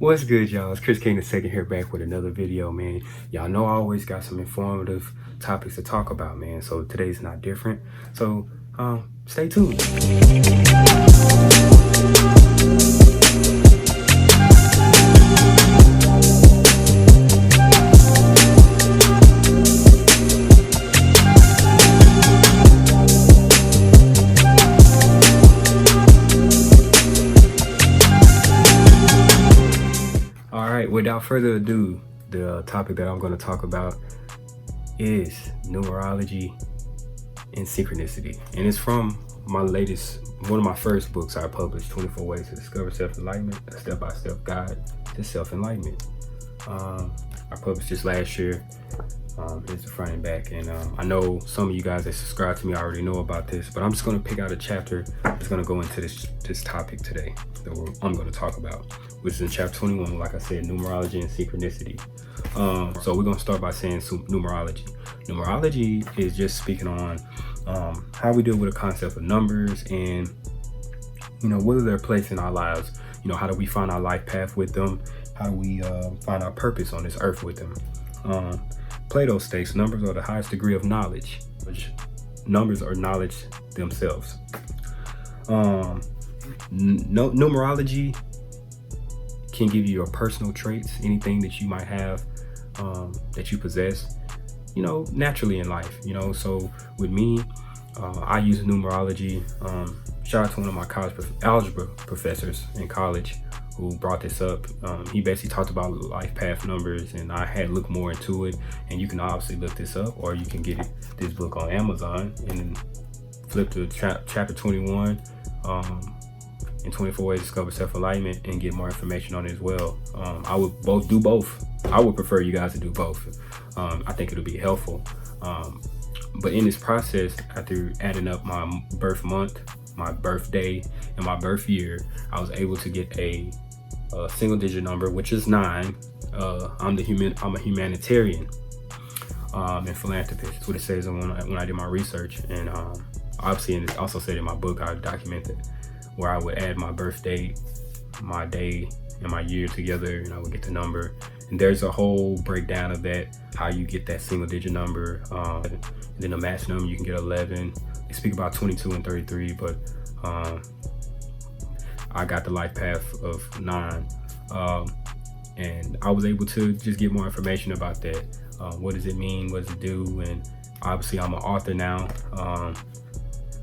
What's good, y'all? It's Chris King II here, back with another video, man. Y'all know I always got some informative topics to talk about, man. So today's not different. So stay tuned. Without further ado, the topic that I'm going to talk about is numerology and synchronicity. And it's from one of my first books I published, 24 Ways to Discover Self-Enlightenment, a step-by-step guide to self-enlightenment. I published this last year. Here's the front and back. And I know some of you guys that subscribe to me already know about this, but I'm just going to pick out a chapter that's going to go into this topic today that I'm going to talk about, which is in chapter 21, like I said, numerology and synchronicity. So we're going to start by saying numerology. Numerology is just speaking on how we deal with the concept of numbers and, whether they're placed in our lives. How do we find our life path with them? How do we find our purpose on this earth with them? Plato states numbers are the highest degree of knowledge, which numbers are knowledge themselves. Numerology can give you your personal traits, anything that you might have, that you possess, naturally in life. So with me, I use numerology. Shout out to one of my algebra professors in college who brought this up. He basically talked about life path numbers, and I had looked more into it. And you can obviously look this up, or you can get this book on Amazon and flip to chapter 21 and 24 Ways to Discover Self-Enlightenment and get more information on it as well. I would do both. I would prefer you guys to do both. I think it'll be helpful. But in this process, after adding up my birth month, my birthday, and my birth year, I was able to get a single digit number, which is 9. I'm a humanitarian and philanthropist. That's what it says when I did my research. And obviously, and it also said in my book, I documented where I would add my birth date, my day, and my year together, and I would get the number. And there's a whole breakdown of that, how you get that single digit number. And then the match number, you can get 11. They speak about 22 and 33, but I got the life path of 9. And I was able to just get more information about that. What does it mean? What does it do? And obviously I'm an author now.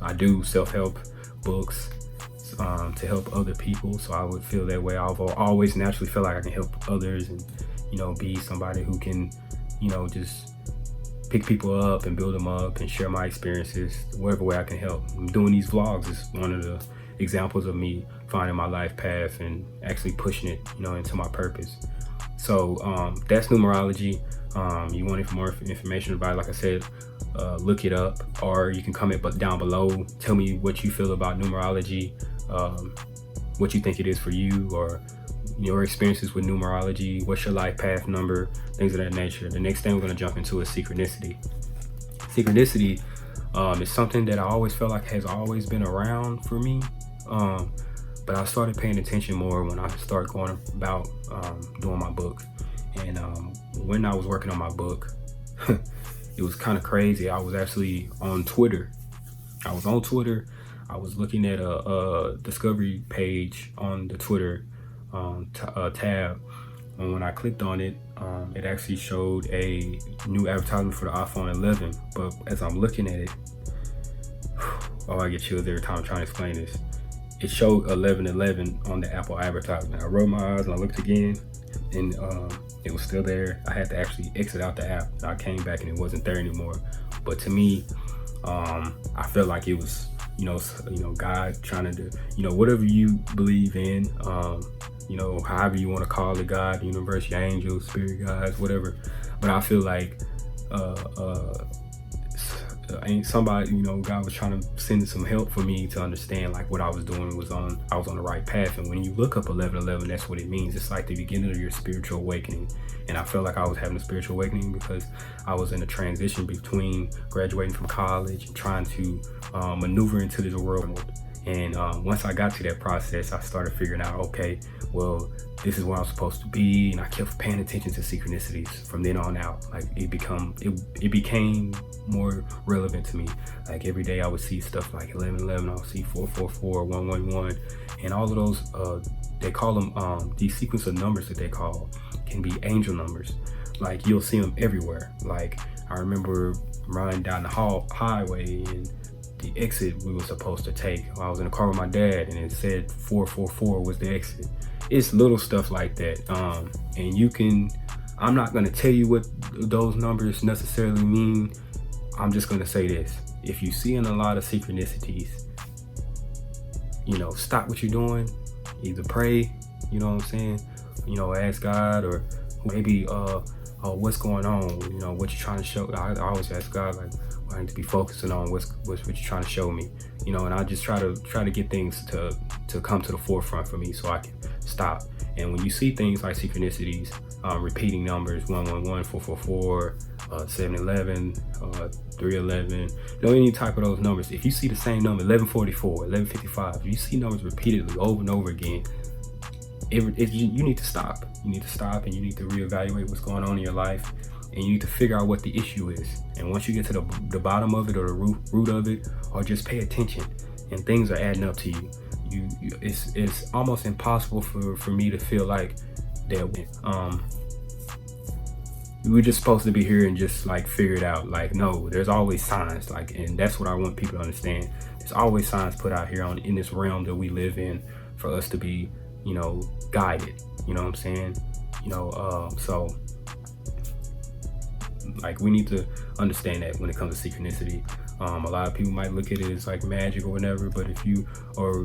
I do self-help books to help other people. So I would feel that way. I've always naturally feel like I can help others and, be somebody who can, just pick people up and build them up and share my experiences whatever way I can help. Doing these vlogs is one of the examples of me finding my life path and actually pushing it, into my purpose. So that's numerology. You want more information about it, like I said, look it up, or you can comment down below. Tell me what you feel about numerology, what you think it is for you, or your experiences with numerology. What's your life path number? Things of that nature. The next thing we're going to jump into is synchronicity. Synchronicity is something that I always felt like has always been around for me, but I started paying attention more when I started going about doing my book. And when I was working on my book, it was kind of crazy. I was actually on Twitter. I was looking at a discovery page on the Twitter tab, and when I clicked on it, it actually showed a new advertisement for the iPhone 11. But as I'm looking at it, I get chills every time I'm trying to explain this. It showed 1111 on the Apple advertisement. I rolled my eyes and I looked again, and it was still there. I had to actually exit out the app. I came back and it wasn't there anymore. But to me, I felt like it was, God trying to do, whatever you believe in, however you want to call it, God, universe, your angels, spirit guides, whatever. But I feel like somebody, God was trying to send some help for me to understand like what I was doing I was on the right path. And when you look up 1111, that's what it means. It's like the beginning of your spiritual awakening. And I felt like I was having a spiritual awakening because I was in a transition between graduating from college and trying to maneuver into this world. And once I got to that process, I started figuring out, okay, well, this is where I'm supposed to be, and I kept paying attention to synchronicities from then on out. Like it became more relevant to me. Like every day I would see stuff like 1111, I would see 444, 111, and all of those, they call them, these sequence of numbers that they call can be angel numbers. Like you'll see them everywhere. Like I remember riding down the highway, and the exit we were supposed to take, I was in the car with my dad, and it said 444 was the exit. It's little stuff like that. And I'm not gonna tell you what those numbers necessarily mean. I'm just gonna say this: if you see in a lot of synchronicities, stop what you're doing, either pray, you know what I'm saying, ask God, or maybe what's going on, what you're trying to show. I always ask God, like, I need to be focusing on what you're trying to show me, and I just try to get things to come to the forefront for me so I can stop. And when you see things like synchronicities, repeating numbers, 111, 444, 711, 311, any type of those numbers, if you see the same number, 1144, 1155, if you see numbers repeatedly over and over again, you need to stop. You need to stop, and you need to reevaluate what's going on in your life, and you need to figure out what the issue is. And once you get to the bottom of it, or the root of it, or just pay attention, and things are adding up to you. It's almost impossible for me to feel like that we're just supposed to be here and just like figure it out. Like, no, there's always signs. Like, and that's what I want people to understand. There's always signs put out here in this realm that we live in for us to be, guided. You know what I'm saying? So like we need to understand that when it comes to synchronicity. A lot of people might look at it as like magic or whatever, but if you are,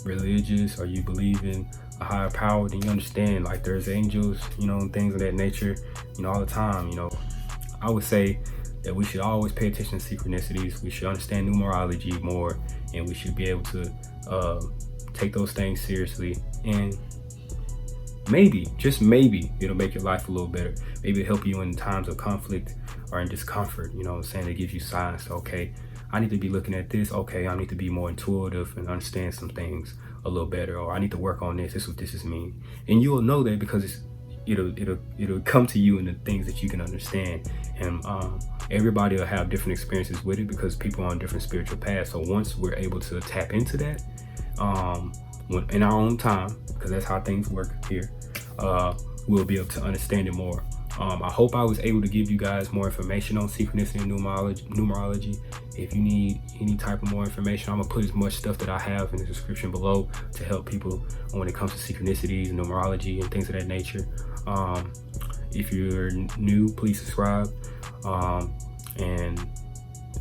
religious, or you believe in a higher power, then you understand like there's angels, and things of that nature, all the time. I would say that we should always pay attention to synchronicities. We should understand numerology more, and we should be able to take those things seriously. And maybe, just maybe, it'll make your life a little better. Maybe it'll help you in times of conflict or in discomfort, It gives you signs. Okay, I need to be looking at this. Okay, I need to be more intuitive and understand some things a little better, or I need to work on this. This is what this is mean. And you will know that because it'll come to you in the things that you can understand. And everybody will have different experiences with it because people are on different spiritual paths. So once we're able to tap into that, in our own time, because that's how things work here, we'll be able to understand it more. I hope I was able to give you guys more information on synchronicity and numerology. If you need any type of more information, I'm gonna put as much stuff that I have in the description below to help people when it comes to synchronicities and numerology and things of that nature. If you're new, please subscribe. And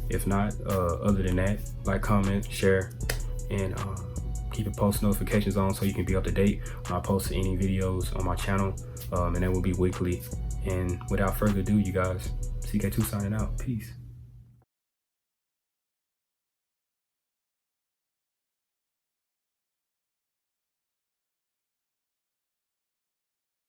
if not, other than that, like, comment, share, and keep your post notifications on so you can be up to date when I post any videos on my channel, and that will be weekly. And without further ado, you guys, CK2 signing out. Peace.